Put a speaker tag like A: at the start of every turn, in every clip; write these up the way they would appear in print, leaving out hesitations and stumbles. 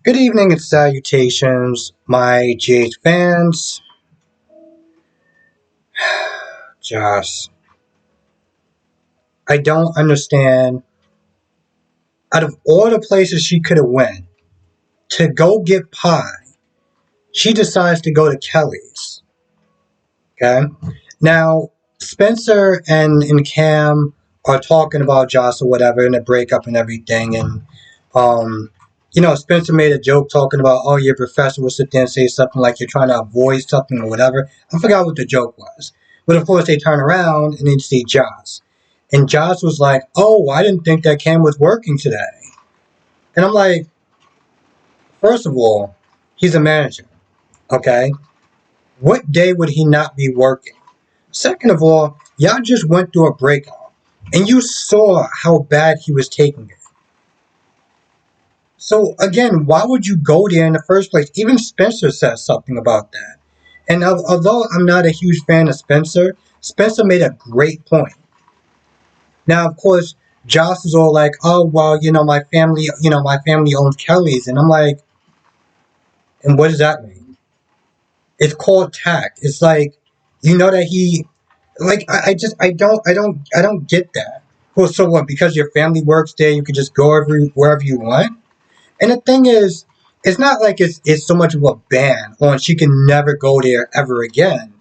A: Good evening and salutations, my GH fans. Josh, I don't understand. Out of all the places she could have went to go get pie, she decides to go to Kelly's. Okay? Now, Spencer and Cam are talking about Josh or whatever and the breakup and everything. And, Spencer made a joke talking about, oh, your professor will sit there and say something like you're trying to avoid something or whatever. I forgot what the joke was. But of course, they turn around and they see Josh. And Josh was like, oh, I didn't think that Cam was working today. And I'm like, first of all, he's a manager. Okay? What day would he not be working? Second of all, y'all just went through a breakup, and you saw how bad he was taking it. So again, why would you go there in the first place? Even Spencer says something about that. And although I'm not a huge fan of Spencer, Spencer made a great point. Now, of course, Josh is all like, "Oh, well, my family owns Kelly's," and I'm like, "And what does that mean?" It's called tact. It's like, that he like I don't get that. Well, so what? Because your family works there, you can just go wherever you want. And the thing is, it's not like it's so much of a ban on she can never go there ever again.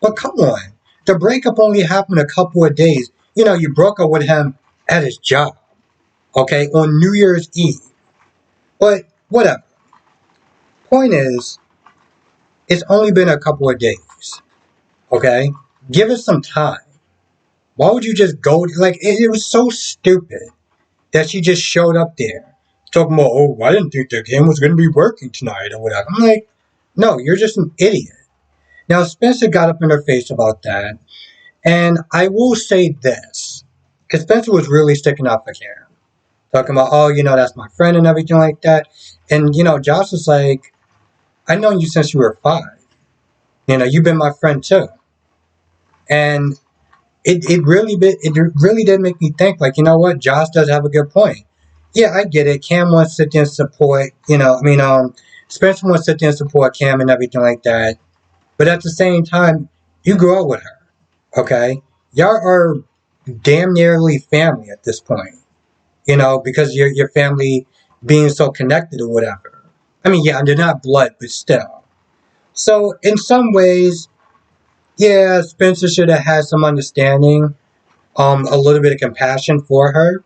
A: But come on, the breakup only happened a couple of days. You broke up with him at his job, okay, on New Year's Eve. But whatever. Point is, it's only been a couple of days, okay. Give it some time. Why would you just go? Like, it was so stupid that she just showed up there talking about, oh, I didn't think the game was going to be working tonight or whatever. I'm like, no, you're just an idiot. Now, Spencer got up in her face about that. And I will say this, because Spencer was really sticking up for Karen. Talking about, oh, that's my friend and everything like that. And, Josh was like, I've known you since you were 5. You've been my friend too. And it really did make me think, like, you know what, Josh does have a good point. Yeah, I get it. Cam wants to sit there and support, Spencer wants to sit there and support Cam and everything like that. But at the same time, you grew up with her, okay? Y'all are damn nearly family at this point, because your family being so connected or whatever. I mean, yeah, they're not blood, but still. So in some ways, yeah, Spencer should have had some understanding, a little bit of compassion for her.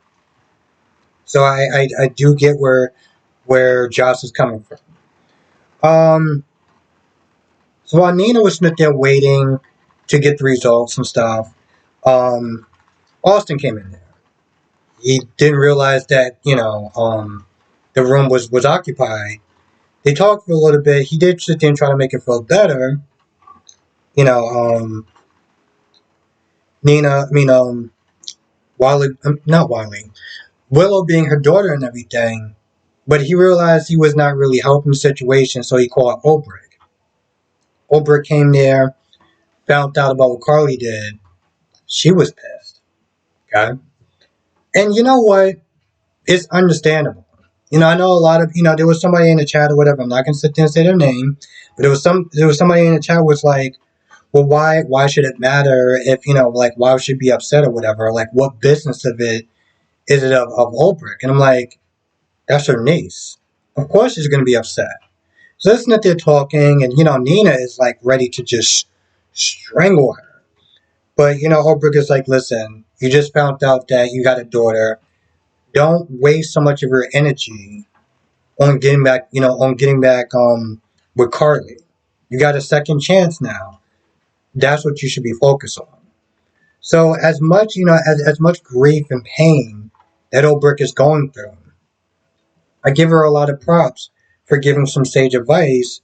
A: So I do get where Josh is coming from. Um, so while Nina was sitting there waiting to get the results and stuff, um, Austin came in there. He didn't realize that the room was occupied. They talked for a little bit. He did sit there and try to make it feel better. You know, Nina, I mean, Wiley, not Wiley, Willow being her daughter and everything. But he realized he was not really helping the situation, so he called Obrecht. Obrecht came there, found out about what Carly did. She was pissed. Okay? And you know what? It's understandable. I know a lot of, there was somebody in the chat or whatever, I'm not going to sit there and say their name, but there was somebody in the chat was like, well, why should it matter if, like, why should be upset or whatever? Like, what business of it is it of Ulbrich? And I'm like, that's her niece. Of course she's going to be upset. So listen that they're talking, and, Nina is, like, ready to just strangle her. But, Ulbrich is like, listen, you just found out that you got a daughter. Don't waste so much of your energy on getting back with Carly. You got a second chance now. That's what you should be focused on. So as much, as much grief and pain that old Brick is going through, I give her a lot of props for giving some sage advice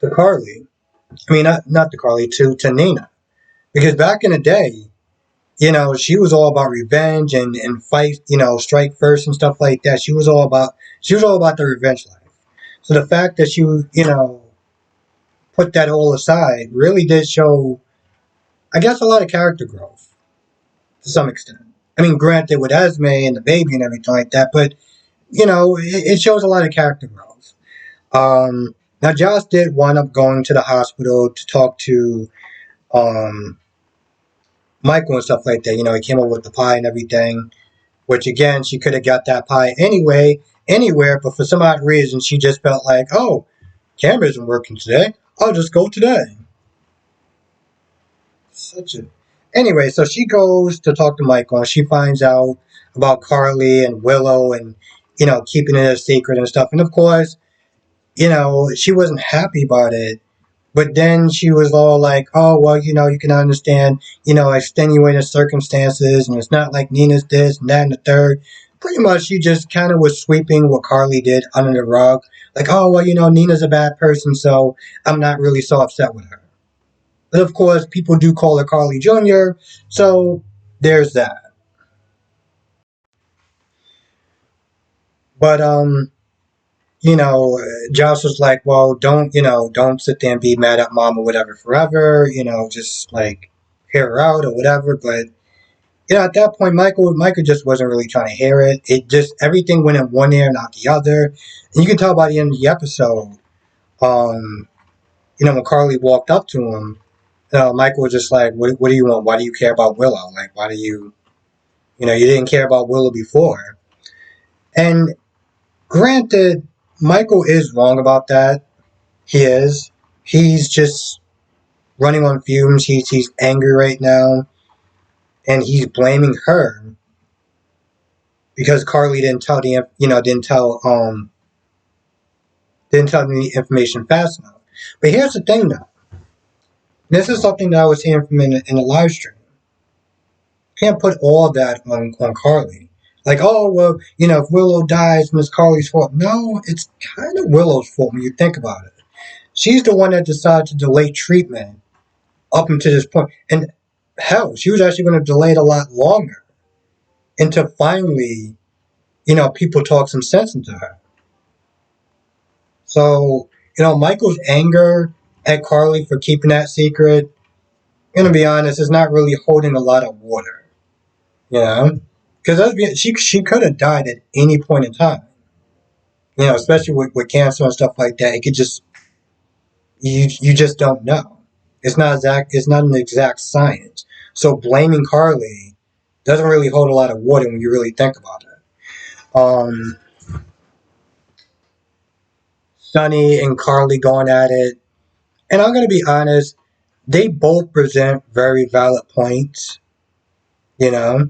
A: to Carly. I mean, not to Carly, to Nina. Because back in the day, she was all about revenge and fight, strike first and stuff like that. She was all about the revenge life. So the fact that she, put that all aside really did show, I guess, a lot of character growth to some extent. I mean, granted, with Esme and the baby and everything like that, but it shows a lot of character growth. Now Josh did wind up going to the hospital to talk to um, Michael and stuff like that. He came up with the pie and everything, which again, she could have got that pie anyway, anywhere, but for some odd reason, she just felt like, oh, camera isn't working today. I'll just go today. Such a. Anyway, so she goes to talk to Michael and she finds out about Carly and Willow and, keeping it a secret and stuff. And of course, she wasn't happy about it. But then she was all like, oh, well, you can understand, extenuating circumstances, and it's not like Nina's this and that and the third. Pretty much she just kind of was sweeping what Carly did under the rug. Like, oh, well, Nina's a bad person, so I'm not really so upset with her. But of course, people do call her Carly Jr., so there's that. But, Josh was like, well, don't sit there and be mad at mom or whatever forever, just like hear her out or whatever. But, at that point, Michael just wasn't really trying to hear it. It just, everything went in one ear, not the other. And you can tell by the end of the episode, um, when Carly walked up to him, Michael was just like, what do you want? Why do you care about Willow? Like, why do you didn't care about Willow before. And granted, Michael is wrong about that. He is. He's just running on fumes. He's angry right now, and he's blaming her because Carly didn't tell me the information fast enough. But here's the thing, though. This is something that I was hearing from in the live stream. You can't put all that on Carly. Like, oh, well, if Willow dies, Miss Carly's fault. No, it's kind of Willow's fault when you think about it. She's the one that decided to delay treatment up until this point. And hell, she was actually going to delay it a lot longer until finally, people talk some sense into her. So, Michael's anger at Carly for keeping that secret, I'm going to be honest, is not really holding a lot of water. Because she could have died at any point in time. Especially with cancer and stuff like that. It could just, you just don't know. It's not an exact science. So blaming Carly doesn't really hold a lot of water when you really think about it. Sonny and Carly going at it. And I'm going to be honest, they both present very valid points. You know,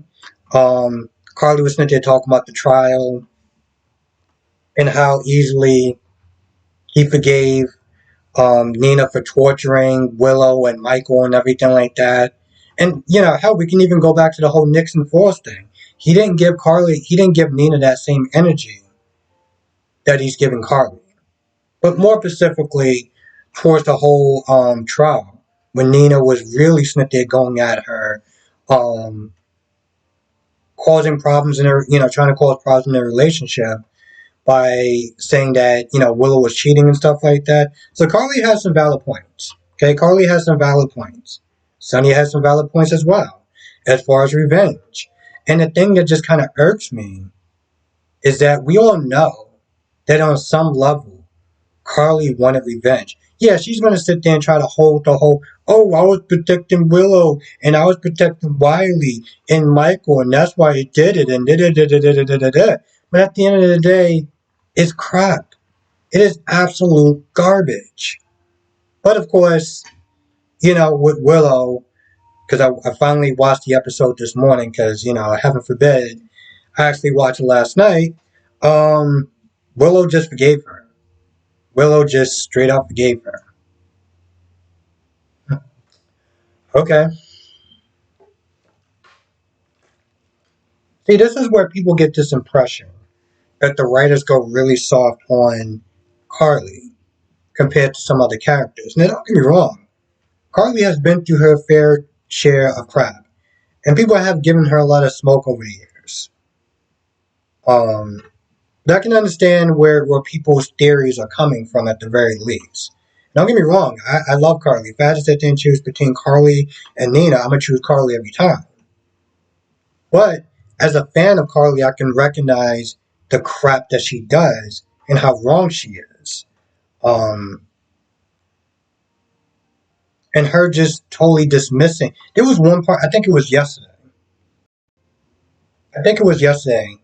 A: Carly was sitting there talking about the trial and how easily he forgave Nina for torturing Willow and Michael and everything like that. And hell, we can even go back to the whole Nixon Force thing. He didn't give Nina that same energy that he's giving Carly. But more specifically, towards the whole trial, when Nina was really sitting there going at her, um, causing problems in her, trying to cause problems in their relationship by saying that, Willow was cheating and stuff like that. So Carly has some valid points. Okay, Carly has some valid points. Sonny has some valid points as well, as far as revenge. And the thing that just kind of irks me is that we all know that on some level, Carly wanted revenge. Yeah, she's going to sit there and try to hold the whole, oh, I was protecting Willow and I was protecting Wiley and Michael and that's why he did it and da-da-da-da-da-da-da-da. But at the end of the day, it's crap. It is absolute garbage. But of course, with Willow, because I finally watched the episode this morning because, heaven forbid, I actually watched it last night. Willow just forgave her. Willow just straight up forgave her. Okay. See, this is where people get this impression that the writers go really soft on Carly compared to some other characters. Now, don't get me wrong. Carly has been through her fair share of crap, and people have given her a lot of smoke over the years. But I can understand where people's theories are coming from at the very least. Don't get me wrong. I love Carly. If I had to sit there and choose between Carly and Nina, I'm going to choose Carly every time. But as a fan of Carly, I can recognize the crap that she does and how wrong she is. Um, and her just totally dismissing. There was one part, I think it was yesterday. I think it was yesterday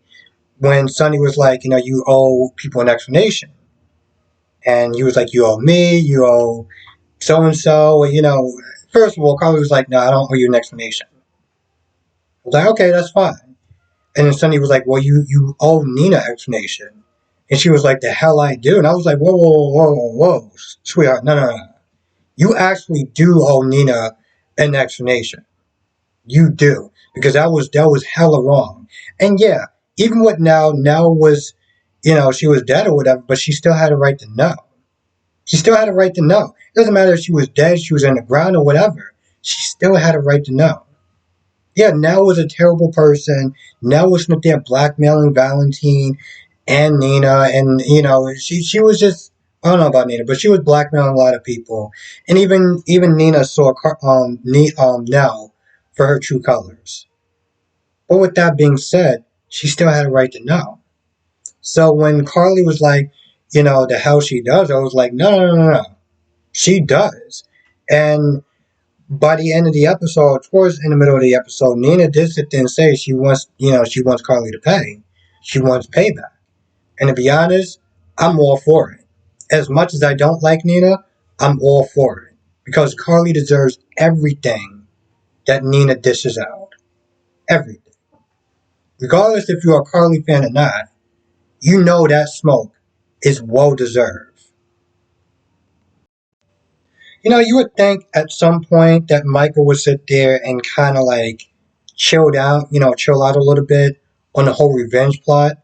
A: when Sonny was like, you owe people an explanation. And he was like, you owe me, you owe so and so. First of all, Carly was like, no, I don't owe you an explanation. I was like, okay, that's fine. And then Sonny was like, well, you owe Nina an explanation. And she was like, the hell I do. And I was like, whoa, whoa, whoa, whoa, whoa, sweetheart, no, no, no. You actually do owe Nina an explanation. You do. Because that was hella wrong. And yeah, even what now was, she was dead or whatever, but she still had a right to know. She still had a right to know. It doesn't matter if she was dead, she was in the ground or whatever. She still had a right to know. Yeah, Nell was a terrible person. Nell was up there blackmailing Valentine and Nina, and she was just, I don't know about Nina, but she was blackmailing a lot of people, and even Nina saw Nell for her true colors. But with that being said, she still had a right to know. So when Carly was like, the hell she does, I was like, no, no, no, no, no. She does. And by the end of the episode, towards in the middle of the episode, Nina did sit there and say she wants Carly to pay. She wants payback. And to be honest, I'm all for it. As much as I don't like Nina, I'm all for it. Because Carly deserves everything that Nina dishes out. Everything. Regardless if you're a Carly fan or not, you know that smoke is well deserved. You would think at some point that Michael would sit there and kind of like chill out a little bit on the whole revenge plot.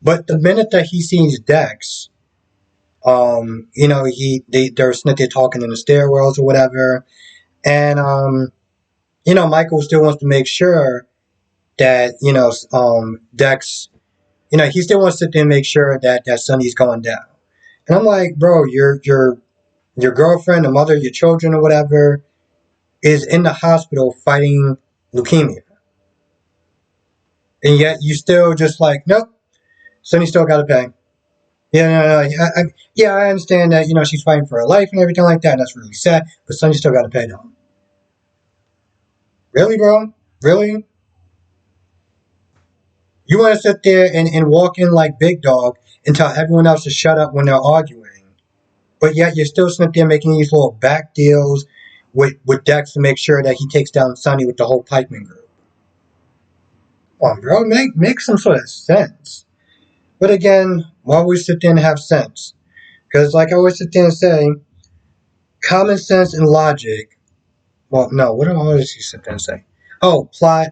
A: But the minute that he sees Dex, they're sitting there talking in the stairwells or whatever, and Michael still wants to make sure that Dex, he still wants to sit there and make sure that Sonny's going down. And I'm like, bro, your girlfriend, the mother of your children or whatever, is in the hospital fighting leukemia. And yet you still just like, nope, Sonny still got to pay. Yeah, no, no, yeah, I understand that, she's fighting for her life and everything like that. And that's really sad, but Sonny still got to pay though. Really, bro? Really? You want to sit there and walk in like Big Dog and tell everyone else to shut up when they're arguing, but yet you're still sitting there making these little back deals with Dex to make sure that he takes down Sonny with the whole Pikeman group. Come on, bro, make some sort of sense. But again, why we sit there and have sense? Because like I always sit there and say, common sense and logic. Well, no, what do I always sit there and say? Oh, plot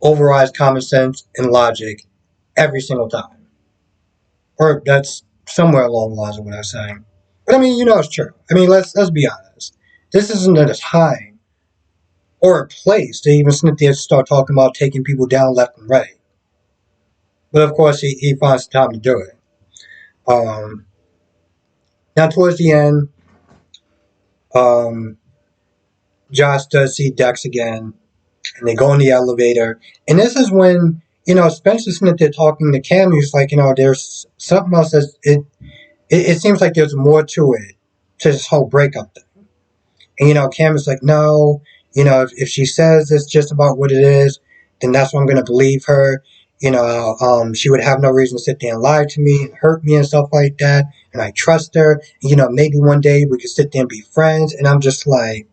A: overrides common sense and logic every single time. Or that's somewhere along the lines of what I was saying. But I mean, it's true. I mean, let's be honest. This isn't a time or a place to even sit there and start talking about taking people down left and right. But of course, he finds the time to do it. Um, Now, towards the end, um, Josh does see Dex again, and they go in the elevator. And this is when, Spencer Smith, they're talking to Cam. He's like, there's something else it seems like there's more to it, to this whole breakup thing. And, Cam is like, no, if she says it's just about what it is, then that's what I'm going to believe her. She would have no reason to sit there and lie to me and hurt me and stuff like that. And I trust her. Maybe one day we could sit there and be friends. And I'm just like,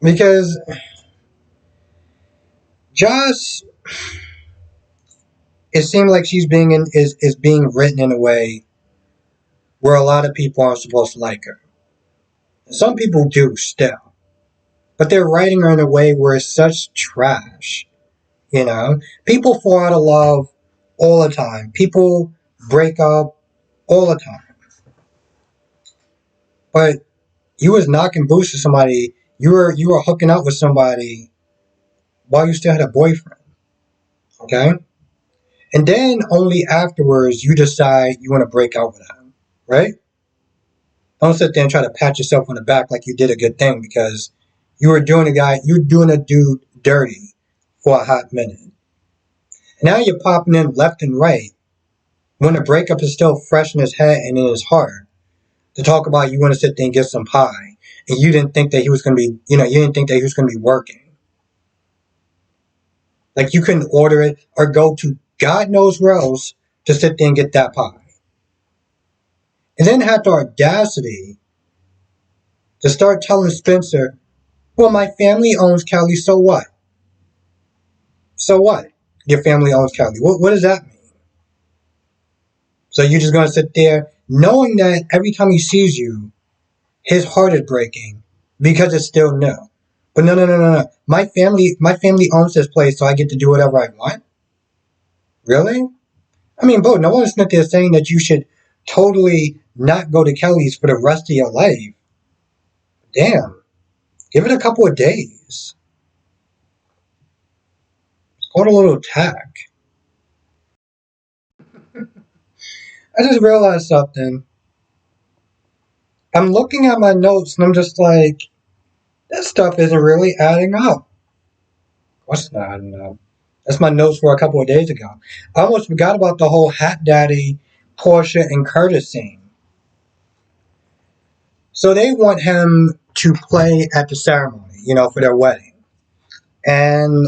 A: because Joss, it seemed like is being written in a way where a lot of people aren't supposed to like her. Some people do still, but they're writing her in a way where it's such trash. People fall out of love all the time. People break up all the time. But you was knocking boots to somebody. You were hooking up with somebody while you still had a boyfriend. Okay, and then only afterwards you decide you want to break up with them, right? Don't sit there and try to pat yourself on the back like you did a good thing because you were doing a dude dirty for a hot minute. Now you're popping in left and right when the breakup is still fresh in his head and in his heart to talk about you want to sit there and get some pie. And you didn't think that he was going to be, you didn't think that he was going to be working. Like you couldn't order it or go to God knows where else to sit there and get that pie. And then had the audacity to start telling Spencer, well, my family owns Cali, so what? So what? Your family owns Cali. What does that mean? So you're just going to sit there knowing that every time he sees you, his heart is breaking because it's still new. But no. My family owns this place, so I get to do whatever I want. Really? I mean, bro, no one's not there saying that you should totally not go to Kelly's for the rest of your life. Damn. Give it a couple of days. Go on a little tack. I just realized something. I'm looking at my notes and I'm just like, this stuff isn't really adding up. What's not adding up? That's my notes for a couple of days ago. I almost forgot about the whole Hat Daddy, Porsche and Curtis scene. So they want him to play at the ceremony, for their wedding. And,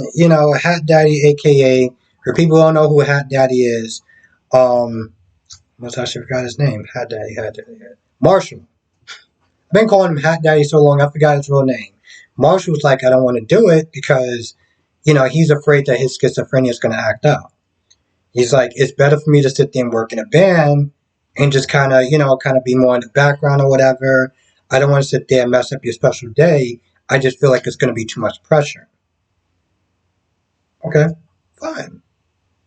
A: Hat Daddy, aka, for people who don't know who Hat Daddy is, I should forgot his name. Hat Daddy. Marshall. I've been calling him Hat Daddy so long, I forgot his real name. Marshall was like, I don't want to do it because, he's afraid that his schizophrenia is going to act out. He's like, it's better for me to sit there and work in a band and just kind of be more in the background or whatever. I don't want to sit there and mess up your special day. I just feel like it's going to be too much pressure. Okay, fine.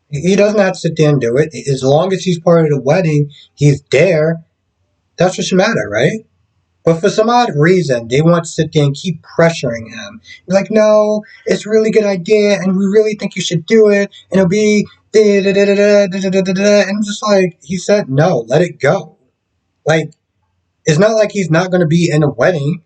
A: He doesn't have to sit there and do it. As long as he's part of the wedding, he's there. That's what should matter, right? But for some odd reason, they want to sit there and keep pressuring him. You're like, no, it's a really good idea, and we really think you should do it, and it'll be and I'm just like, he said no, let it go. Like, it's not like he's not going to be in a wedding.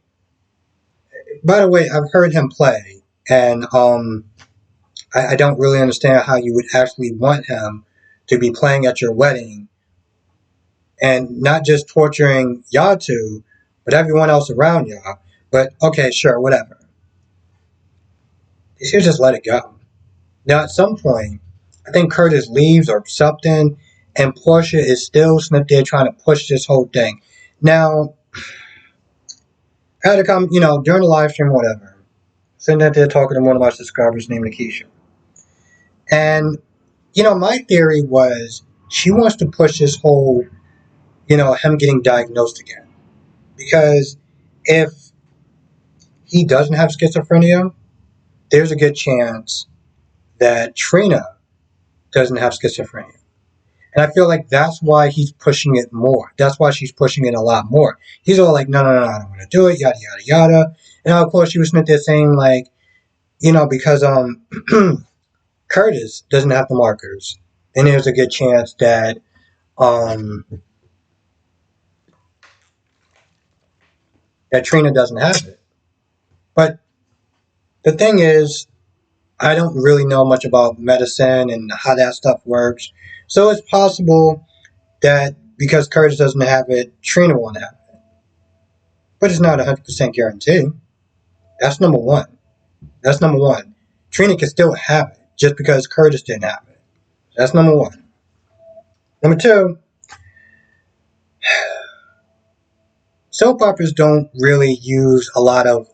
A: By the way, I've heard him play, and I don't really understand how you would actually want him to be playing at your wedding and not just torturing y'all two, but everyone else around y'all. But okay, sure, whatever. You should just let it go. Now, at some point, I think Curtis leaves or something, and Portia is still sitting there trying to push this whole thing. Now, I had to come, during the live stream, whatever, sitting there talking to one of my subscribers named Nikisha. And, my theory was she wants to push this whole, him getting diagnosed again. Because if he doesn't have schizophrenia, there's a good chance that Trina doesn't have schizophrenia. And I feel like that's why he's pushing it more. That's why she's pushing it a lot more. He's all like, no, I don't want to do it, yada, yada, yada. And of course, she was sitting there saying, like, because Curtis doesn't have the markers, then there's a good chance that that Trina doesn't have it. But the thing is, I don't really know much about medicine and how that stuff works. So it's possible that because Curtis doesn't have it, Trina won't have it. But it's not 100% guarantee. That's number one. Trina can still have it just because Curtis didn't have it. That's number one. Number two, soap operas don't really use a lot of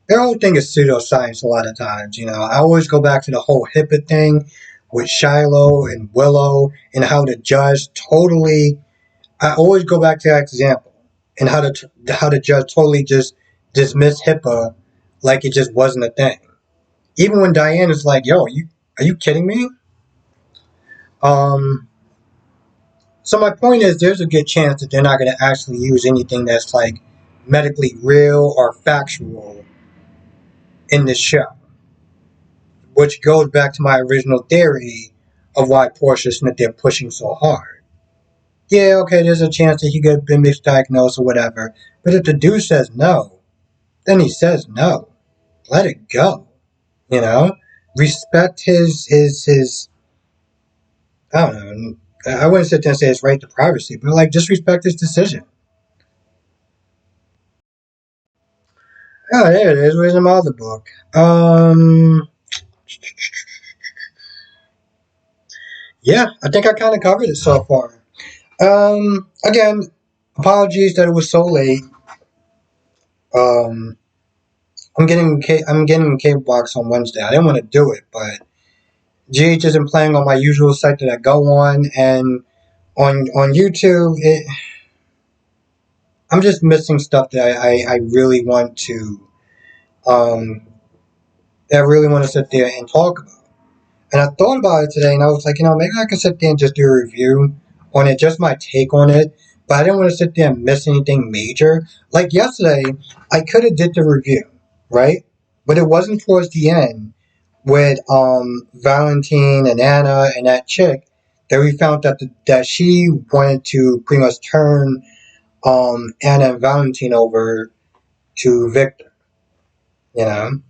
A: their whole thing is pseudoscience a lot of times. I always go back to the whole HIPAA thing with Shiloh and Willow and how the judge totally. I always go back to that example and how the judge totally just dismissed HIPAA like it just wasn't a thing. Even when Diane is like, "Yo, are you kidding me?" So my point is, there's a good chance that they're not going to actually use anything that's like medically real or factual in this show. Which goes back to my original theory of why Portia's that they're pushing so hard. Yeah, okay, there's a chance that he could have been misdiagnosed or whatever, but if the dude says no, then he says no. Let it go. You know, respect his. I don't know. I wouldn't sit there and say it's right to privacy, but like just respect his decision. Oh, there it is. Where's the other book? Yeah, I think I kind of covered it so far. Again, apologies that it was so late. Um, I'm getting a cable box on Wednesday. I didn't want to do it, but GH isn't playing on my usual site that I go on, and on YouTube, I'm just missing stuff that I really want to um that I really want to sit there and talk about. And I thought about it today, and I was like, maybe I could sit there and just do a review on it, just my take on it. But I didn't want to sit there and miss anything major. Like yesterday, I could have did the review, right? But it wasn't towards the end with Valentine and Anna and that chick that we found that she wanted to pretty much turn Anna and Valentine over to Victor, you know.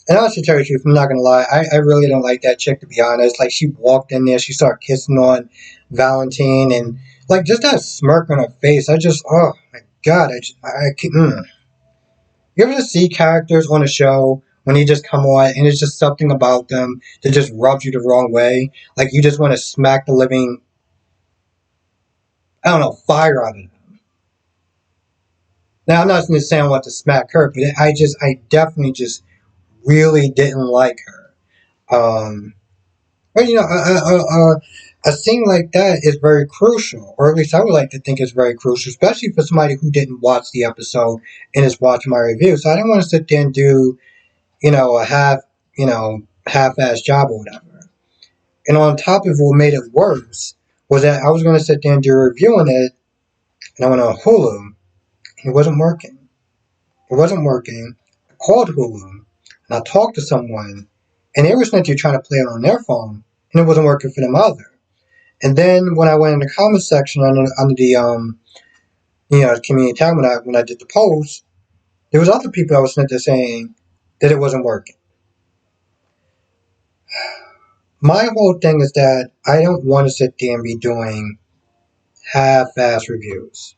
A: And I'll tell you the truth, I'm not gonna lie, I really don't like that chick, to be honest. Like, she walked in there, she started kissing on Valentine, and like just that smirk on her face. Oh my god, I can't. You ever just see characters on a show when they just come on and it's just something about them that just rubs you the wrong way? Like, you just want to smack the living, I don't know, fire out of them. Now, I'm not going to say I want to smack her, but I definitely just really didn't like her. But a scene like that is very crucial, or at least I would like to think it's very crucial, especially for somebody who didn't watch the episode and is watching my review. So I didn't want to sit there and do, a half-ass job or whatever. And on top of what made it worse was that I was going to sit there and do a review on it, and I went on Hulu, and it wasn't working. It wasn't working. I called Hulu, and I talked to someone, and they were essentially trying to play it on their phone, and it wasn't working for them either. And then when I went in the comment section under the community tab when I did the post, there was other people that was sent there saying that it wasn't working. My whole thing is that I don't want to sit there and be doing half-ass reviews.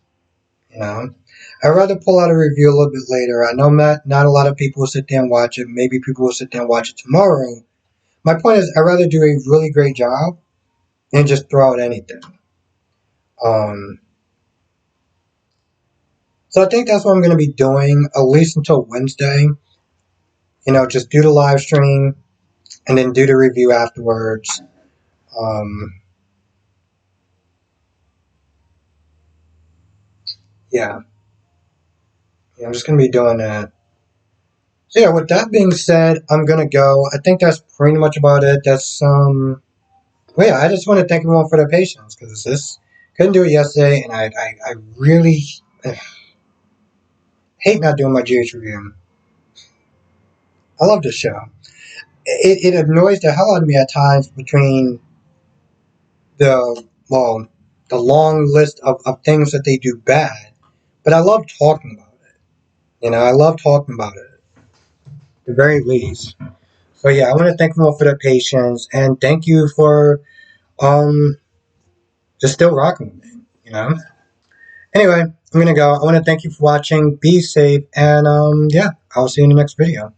A: You know, I'd rather pull out a review a little bit later. I know not a lot of people will sit there and watch it. Maybe people will sit there and watch it tomorrow. My point is, I'd rather do a really great job than just throw out anything. Um, so I think that's what I'm going to be doing at least until Wednesday. Just do the live stream and then do the review afterwards. Um, yeah, I'm just gonna be doing that. So yeah, with that being said, I'm gonna go. I think that's pretty much about it. Well, yeah, I just want to thank everyone for their patience because this couldn't do it yesterday, and I really hate not doing my GH review. I love this show. It annoys the hell out of me at times between the well, the long list of things that they do bad, but I love talking about it. I love talking about it, at the very least. So yeah, I want to thank them all for their patience and thank you for um just still rocking with me. Anyway, I'm gonna go. I want to thank you for watching. Be safe, and yeah, I'll see you in the next video.